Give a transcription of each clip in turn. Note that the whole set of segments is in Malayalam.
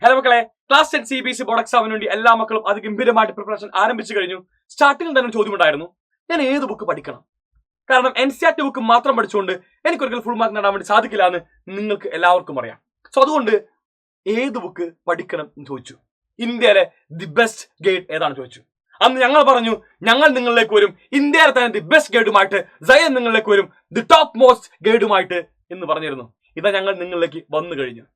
ഹലോ മക്കളെ, ക്ലാസ് 10 CBSE ബോർഡ് എക്സാമിന് വേണ്ടി എല്ലാ മക്കളും അതിഗംഭീരമായിട്ട് പ്രിപ്പറേഷൻ ആരംഭിച്ചു കഴിഞ്ഞു. സ്റ്റാർട്ടിംഗിൽ തന്നെ ചോദ്യം ഉണ്ടായിരുന്നു, ഞാൻ ഏത് ബുക്ക് പഠിക്കണം? കാരണം NCERT ബുക്ക് മാത്രം പഠിച്ചുകൊണ്ട് എനിക്കൊരിക്കൽ ഫുൾ മാർക്ക് നേടാൻ വേണ്ടി സാധിക്കില്ല എന്ന് നിങ്ങൾക്ക് എല്ലാവർക്കും അറിയാം. സോ അതുകൊണ്ട് ഏത് ബുക്ക് പഠിക്കണം എന്ന് ചോദിച്ചു. ഇന്ത്യയിലെ ദി ബെസ്റ്റ് ഗൈഡ് ഏതാണെന്ന് ചോദിച്ചു. അന്ന് ഞങ്ങൾ പറഞ്ഞു, ഞങ്ങൾ നിങ്ങളിലേക്ക് വരും, ഇന്ത്യയിലെ തന്നെ ദി ബെസ്റ്റ് ഗൈഡുമായിട്ട്. സൈലം നിങ്ങളിലേക്ക് വരും, ദി ടോപ്പ് മോസ്റ്റ് ഗൈഡുമായിട്ട് എന്ന് പറഞ്ഞിരുന്നു. ഇതാ ഞങ്ങൾ നിങ്ങളിലേക്ക് വന്നു കഴിഞ്ഞു.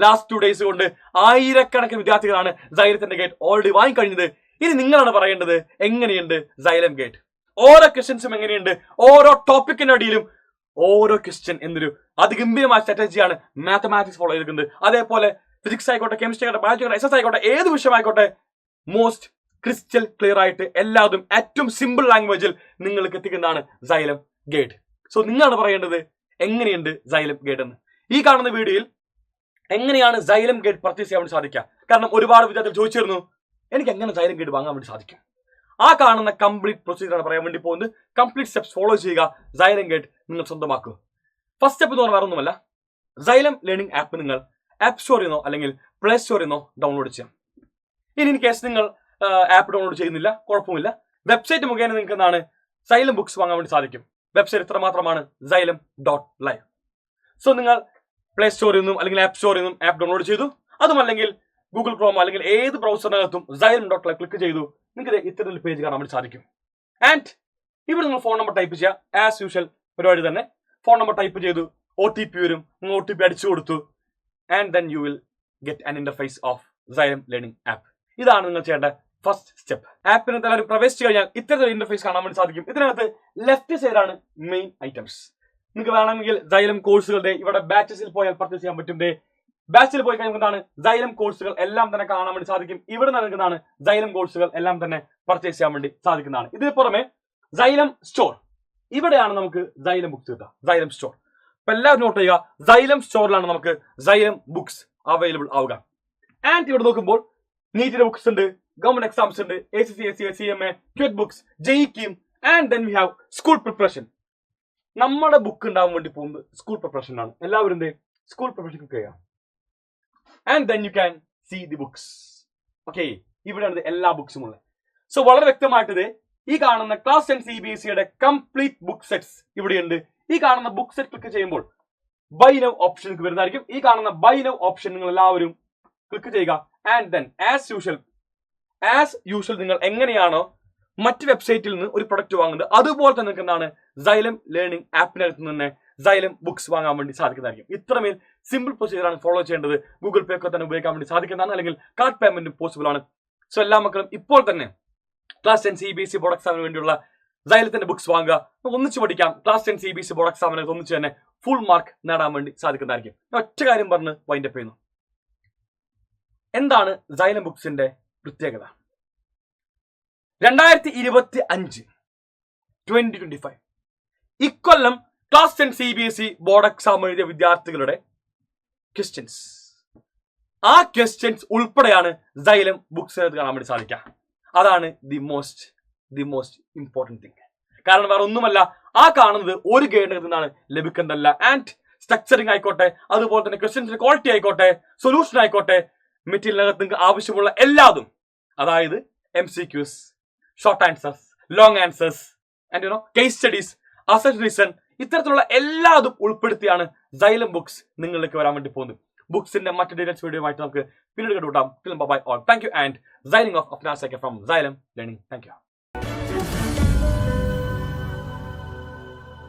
ലാസ്റ്റ് 2 days കൊണ്ട് ആയിരക്കണക്കിന് വിദ്യാർത്ഥികളാണ് സൈലത്തിന്റെ ഗൈഡ് ഓൾറെഡി വാങ്ങിക്കഴിഞ്ഞത്. ഇനി നിങ്ങളാണ് പറയേണ്ടത്, എങ്ങനെയുണ്ട് സൈലം ഗൈഡ്? ഓരോ ക്വസ്റ്റ്യൻസും എങ്ങനെയുണ്ട്, ഓരോ ടോപ്പിക്കിനടിയിലും ഓരോ ക്വസ്റ്റ്യൻ എന്നൊരു അതിഗംഭീരമായ സ്ട്രാറ്റജിയാണ് മാത്തമാറ്റിക്സ് ഫോളോ ചെയ്തിരിക്കുന്നത്. അതേപോലെ ഫിസിക്സ് ആയിക്കോട്ടെ, കെമിസ്ട്രി ആയിക്കോട്ടെ, ബയോളജി ആയിക്കോട്ടെ, SS ആയിക്കോട്ടെ, ഏത് വിഷയമായിക്കോട്ടെ, മോസ്റ്റ് ക്രിസ്റ്റൽ ക്ലിയർ ആയിട്ട് എല്ലാതും ഏറ്റവും സിമ്പിൾ ലാംഗ്വേജിൽ നിങ്ങൾക്ക് എത്തിക്കുന്നതാണ് സൈലം ഗൈഡ്. സോ നിങ്ങളാണ് പറയേണ്ടത്, എങ്ങനെയുണ്ട് സൈലം ഗൈഡ് എന്ന്. ഈ കാണുന്ന വീഡിയോയിൽ എങ്ങനെയാണ് സൈലം ഗൈഡ് പർച്ചേസ് ചെയ്യാൻ വേണ്ടി സാധിക്കുക? കാരണം ഒരുപാട് വിദ്യാർത്ഥികൾ ചോദിച്ചിരുന്നു, എനിക്ക് എങ്ങനെ സൈലം ഗൈഡ് വാങ്ങാൻ വേണ്ടി സാധിക്കും? ആ കാണുന്ന കംപ്ലീറ്റ് പ്രൊസീജിയറാണ് പറയാൻ വേണ്ടി പോകുന്നത്. കംപ്ലീറ്റ് സ്റ്റെപ്സ് ഫോളോ ചെയ്യുക, സൈലം ഗൈഡ് നിങ്ങൾ സ്വന്തമാക്കുക. ഫസ്റ്റ് സ്റ്റെപ്പ് എന്ന് പറഞ്ഞാൽ വേറെ ഒന്നുമല്ല, സൈലം ലേണിംഗ് ആപ്പ് നിങ്ങൾ ആപ്പ് സ്റ്റോറിൽ നിന്നോ അല്ലെങ്കിൽ പ്ലേ സ്റ്റോറിൽ നിന്നോ ഡൗൺലോഡ് ചെയ്യാം. ഇനി ഇൻ കേസ് നിങ്ങൾ ആപ്പ് ഡൗൺലോഡ് ചെയ്യുന്നില്ല, കുഴപ്പമില്ല, വെബ്സൈറ്റ് മുഖേന നിങ്ങൾക്ക് എന്താണ് സൈലം ബുക്സ് വാങ്ങാൻ വേണ്ടി സാധിക്കും. വെബ്സൈറ്റ് ഇത്ര മാത്രമാണ്, xylem.live. സോ നിങ്ങൾ പ്ലേ സ്റ്റോറിൽ നിന്നും അല്ലെങ്കിൽ ആപ്പ് സ്റ്റോറിൽ നിന്നും ആപ്പ് ഡൗൺലോഡ് ചെയ്തു. അതുമല്ലെങ്കിൽ ഗൂഗിൾ ക്രോം അല്ലെങ്കിൽ ഏത് ബ്രൗസറിനകത്തും xylem.live ക്ലിക്ക് ചെയ്തു. നിങ്ങൾക്ക് ഇത്തരത്തിൽ പേജ് കാണാൻ വേണ്ടി സാധിക്കും. ആൻഡ് ഇവിടെ നിങ്ങൾ ഫോൺ നമ്പർ ടൈപ്പ് ചെയ്യുക. ആസ് യൂഷ്വൽ പരിപാടി തന്നെ ഫോൺ നമ്പർ ടൈപ്പ് ചെയ്തു, OTP വരും, നിങ്ങൾ OTP അടിച്ചു കൊടുത്തു. And then you will get an interface of xylem learning app. ഇതാണ് നിങ്ങൾ ചെയ്യേണ്ട ഫസ്റ്റ് സ്റ്റെപ്പ്. ആപ്പിനകത്ത് എല്ലാവരും പ്രവേശിച്ചു കഴിഞ്ഞാൽ ഇത്തരത്തിലുള്ള ഇന്റർഫേസ് കാണാൻ വേണ്ടി സാധിക്കും. ഇതിനകത്ത് ലെഫ്റ്റ് സൈഡാണ് മെയിൻ ഐറ്റംസ്. നിങ്ങൾക്ക് വേണമെങ്കിൽ സൈലം കോഴ്സുകളുടെ ഇവിടെ ബാച്ചസിൽ പോയാൽ പർച്ചേസ് ചെയ്യാൻ പറ്റും. ബാച്ചിൽ പോയി കഴിഞ്ഞാൽ എന്താണ് സൈലം കോഴ്സുകൾ എല്ലാം തന്നെ കാണാൻ വേണ്ടി സാധിക്കും. ഇവിടെ നൽകുന്നതാണ് സൈലം കോഴ്സുകൾ എല്ലാം തന്നെ പർച്ചേസ് ചെയ്യാൻ വേണ്ടി സാധിക്കുന്നതാണ്. ഇതിന് പുറമെ സൈലം സ്റ്റോർ, ഇവിടെയാണ് നമുക്ക് സൈലം ബുക്സ് കിട്ടുക. സൈലം സ്റ്റോർ ഇപ്പൊ എല്ലാവരും നോട്ട് ചെയ്യുക, സൈലം സ്റ്റോറിലാണ് നമുക്ക് സൈലം ബുക്സ് അവൈലബിൾ ആവുക. ആൻഡ് ഇവിടെ നോക്കുമ്പോൾ നീറ്റിന്റെ ബുക്സ് ഉണ്ട്, ഗവൺമെന്റ് എക്സാംസ് ഉണ്ട്, ACC, ACA, CMA, CUET books, JEE, and then we have school preparation. നമ്മുടെ ബുക്ക് ഉണ്ടാവാൻ വേണ്ടി പോകുന്നത് സ്കൂൾ പ്രിപ്പറേഷൻ ആണ്. എല്ലാവരും സ്കൂൾ പ്രിപ്പറേഷൻ ക്ലിക്ക് ചെയ്യുക. And then you can see the books. Okay, ഇവിടെയാണ് എല്ലാ ബുക്സും ഉള്ളത്. സോ വളരെ വ്യക്തമായിട്ട് ഈ കാണുന്ന ക്ലാസ് 10 CBSEയുടെ കംപ്ലീറ്റ് ബുക്ക് സെറ്റ്സ് ഇവിടെയുണ്ട്. ഈ കാണുന്ന ബുക്ക് സെറ്റ് ക്ലിക്ക് ചെയ്യുമ്പോൾ ബൈ നൗ ഓപ്ഷൻ വരുന്നതായിരിക്കും. ഈ കാണുന്ന ബൈ നൗ ഓപ്ഷൻ നിങ്ങൾ എല്ലാവരും ക്ലിക്ക് ചെയ്യുക. ആൻഡ് ദെൻ ആസ് യൂഷ്വൽ നിങ്ങൾ എങ്ങനെയാണോ മറ്റ് വെബ്സൈറ്റിൽ നിന്ന് ഒരു പ്രൊഡക്റ്റ് വാങ്ങുന്നത്, അതുപോലെ തന്നെ നിങ്ങൾക്ക് എന്താണ് സൈലം ലേണിംഗ് ആപ്പിനകത്ത് നിന്ന് സൈലം ബുക്സ് വാങ്ങാൻ വേണ്ടി സാധിക്കുന്നതായിരിക്കും. ഇത്രമേൽ സിമ്പിൾ പ്രൊസീജിയറാണ് ഫോളോ ചെയ്യേണ്ടത്. ഗൂഗിൾ പേ ഒക്കെ തന്നെ ഉപയോഗിക്കാൻ വേണ്ടി സാധിക്കുന്നതാണ്, അല്ലെങ്കിൽ കാർഡ് പേയ്മെന്റും പോസിബിൾ ആണ്. സോ എല്ലാ മക്കളും ഇപ്പോൾ തന്നെ ക്ലാസ് 10 CBSE ബോർഡ് എക്സാമിന് വേണ്ടിയുള്ള സൈലത്തിന്റെ ബുക്സ് വാങ്ങുക. ഒന്നിച്ച് പഠിക്കാം. ക്ലാസ് 10 CBSE ബോർഡ് എക്സാമിന് ഒന്നിച്ച് തന്നെ ഫുൾ മാർക്ക് നേടാൻ വേണ്ടി സാധിക്കുന്നതായിരിക്കും. ഒറ്റ കാര്യം പറഞ്ഞ് വൈൻഡപ്പ് ചെയ്യുന്നു. എന്താണ് സൈലം ബുക്സിന്റെ പ്രത്യേകത? 2025 ഇക്കൊല്ലം ക്ലാസ് 10 CBSE ബോർഡ് എക്സാം എഴുതിയ വിദ്യാർത്ഥികളുടെ ക്വസ്റ്റ്യൻസ്, ആ ക്വസ്റ്റ്യൻസ് ഉൾപ്പെടെയാണ് സൈലം ബുക്സിനകത്ത് കാണാൻ വേണ്ടി സാധിക്കുക. അതാണ് ദി മോസ്റ്റ് ഇമ്പോർട്ടന്റ് തിങ്. കാരണം വേറെ ഒന്നുമല്ല, ആ കാണുന്നത് ഒരു ഗൈഡിനകത്ത് നിന്നാണ് ലഭിക്കുന്നതല്ല. ആൻഡ് സ്ട്രക്ചറിങ് ആയിക്കോട്ടെ, അതുപോലെ തന്നെ ക്വസ്റ്റ്യൻസിന്റെ ക്വാളിറ്റി ആയിക്കോട്ടെ, സൊല്യൂഷൻ ആയിക്കോട്ടെ, മെറ്റീരിയലിനകത്ത് നിങ്ങൾക്ക് ആവശ്യമുള്ള എല്ലാതും, അതായത് MCQs, short answers, long answers, and case studies, asset reason, ഇത്തരത്തിലുള്ള എല്ലാതും ഉൾപ്പെടുത്തിയാണ് സൈലം ബുക്സ് നിങ്ങളിലേക്ക് വരാൻ വേണ്ടി പോകുന്നത്. ബുക്സിന്റെ മറ്റു ഡീറ്റെയിൽസ് വീഡിയോ ആയിട്ട് നമുക്ക് പിന്നീട് കണ്ടുകൂട്ടാം. Bye all. Thank you and signing off from Xylem Learning. Thank you.